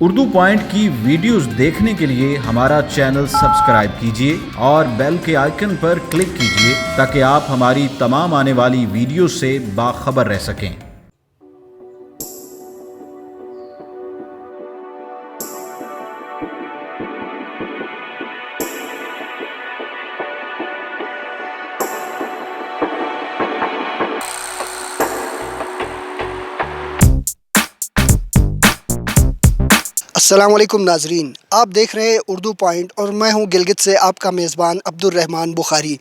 Urdu point کی videos دیکھنے کے لیے ہمارا چینل سبسکرائب کیجیے اور بیل کے آئیکن پر کلک کیجیے تاکہ آپ ہماری تمام آنے والی ویڈیوز سے باخبر رہ سکیں۔ السلام علیکم ناظرین، آپ دیکھ رہے ہیں اردو پوائنٹ اور میں ہوں گلگت سے آپ کا میزبان عبد الرحمن بخاری۔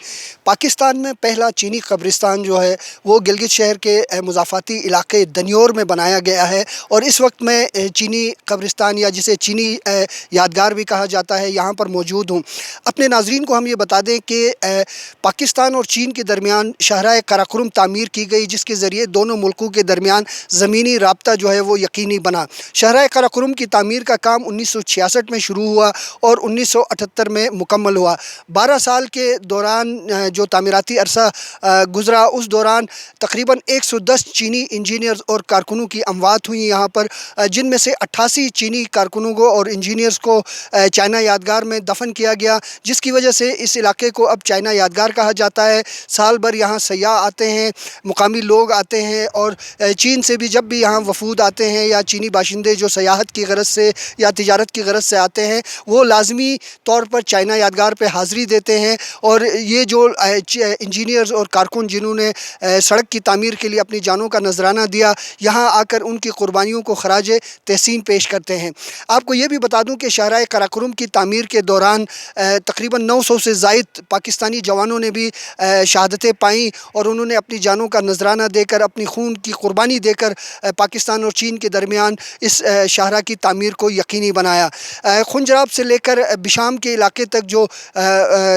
پاکستان میں پہلا چینی قبرستان جو ہے وہ گلگت شہر کے مضافاتی علاقے دنیور میں بنایا گیا ہے، اور اس وقت میں چینی قبرستان یا جسے چینی یادگار بھی کہا جاتا ہے یہاں پر موجود ہوں۔ اپنے ناظرین کو ہم یہ بتا دیں کہ پاکستان اور چین کے درمیان شاہراہ قراقرم تعمیر کی گئی، جس کے ذریعے دونوں ملکوں کے درمیان زمینی رابطہ جو ہے وہ یقینی بنا۔ شاہراہ قراقرم کی تعمیر کا کام 1966 میں شروع ہوا اور 1978 میں مکمل ہوا۔ 12 سال کے دوران جو تعمیراتی عرصہ گزرا، اس دوران تقریباً 110 چینی انجینئرز اور کارکنوں کی اموات ہوئی یہاں پر، جن میں سے 88 چینی کارکنوں کو اور انجینئرز کو چائنا یادگار میں دفن کیا گیا، جس کی وجہ سے اس علاقے کو اب چائنا یادگار کہا جاتا ہے۔ سال بھر یہاں سیاح آتے ہیں، مقامی لوگ آتے ہیں، اور چین سے بھی جب بھی یہاں وفود آتے ہیں یا چینی باشندے جو سیاحت کی غرض سے یا تجارت کی غرض سے آتے ہیں، وہ لازمی طور پر چائنا یادگار پہ حاضری دیتے ہیں۔ اور یہ جو انجینئرز اور کارکن جنہوں نے سڑک کی تعمیر کے لیے اپنی جانوں کا نذرانہ دیا، یہاں آ کر ان کی قربانیوں کو خراج تحسین پیش کرتے ہیں۔ آپ کو یہ بھی بتا دوں کہ شاہراہ قراقرم کی تعمیر کے دوران تقریباً 900 سے زائد پاکستانی جوانوں نے بھی شہادتیں پائیں، اور انہوں نے اپنی جانوں کا نذرانہ دے کر، اپنی خون کی قربانی دے کر پاکستان اور چین کے درمیان اس شاہراہ کی تعمیر کو یقینی بنایا۔ خنجراب سے لے کر بشام کے علاقے تک جو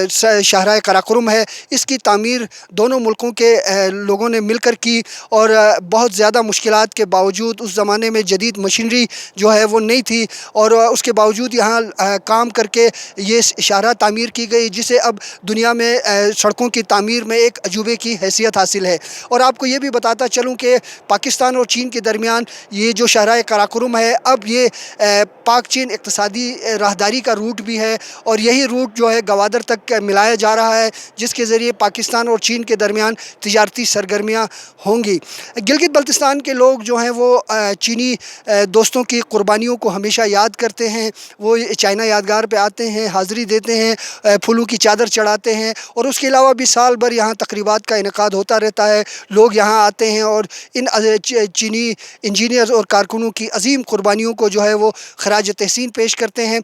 شاہراہ قراقرم ہے، اس کی تعمیر دونوں ملکوں کے لوگوں نے مل کر کی، اور بہت زیادہ مشکلات کے باوجود، اس زمانے میں جدید مشینری جو ہے وہ نہیں تھی، اور اس کے باوجود یہاں کام کر کے یہ شاہراہ تعمیر کی گئی، جسے اب دنیا میں سڑکوں کی تعمیر میں ایک عجوبے کی حیثیت حاصل ہے۔ اور آپ کو یہ بھی بتاتا چلوں کہ پاکستان اور چین کے درمیان یہ جو شاہراہ قراقرم ہے، اب یہ پاک چین اقتصادی راہداری کا روٹ بھی ہے، اور یہی روٹ جو ہے گوادر تک ملایا جا رہا ہے، جس کے ذریعے پاکستان اور چین کے درمیان تجارتی سرگرمیاں ہوں گی۔ گلگت بلتستان کے لوگ جو ہیں وہ چینی دوستوں کی قربانیوں کو ہمیشہ یاد کرتے ہیں، وہ چائنا یادگار پہ آتے ہیں، حاضری دیتے ہیں، پھولوں کی چادر چڑھاتے ہیں، اور اس کے علاوہ بھی سال بھر یہاں تقریبات کا انعقاد ہوتا رہتا ہے۔ لوگ یہاں آتے ہیں اور ان چینی انجینئرز اور کارکنوں کی عظیم قربانیوں کو جو ہے وہ خراج تحسین پیش کرتے ہیں۔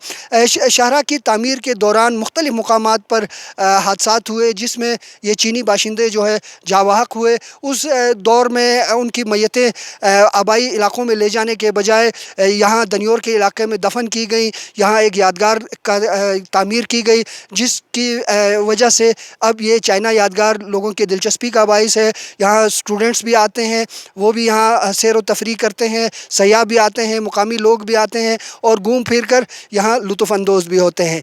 شاہراہ کی تعمیر کے دوران مختلف مقامات پر حادثات ہوئے، جس میں یہ چینی باشندے جو ہے جاں بحق ہوئے۔ اس دور میں ان کی میتیں آبائی علاقوں میں لے جانے کے بجائے یہاں دنیور کے علاقے میں دفن کی گئیں۔ یہاں ایک یادگار کا تعمیر کی گئی، جس کی وجہ سے اب یہ چائنا یادگار لوگوں کے دلچسپی کا باعث ہے۔ یہاں اسٹوڈنٹس بھی آتے ہیں، وہ بھی یہاں سیر و تفریح کرتے ہیں، سیاح بھی آتے ہیں، مقامی لوگ بھی آتے ہیں، اور گھوم پھر کر یہاں لطف اندوز بھی ہوتے ہیں۔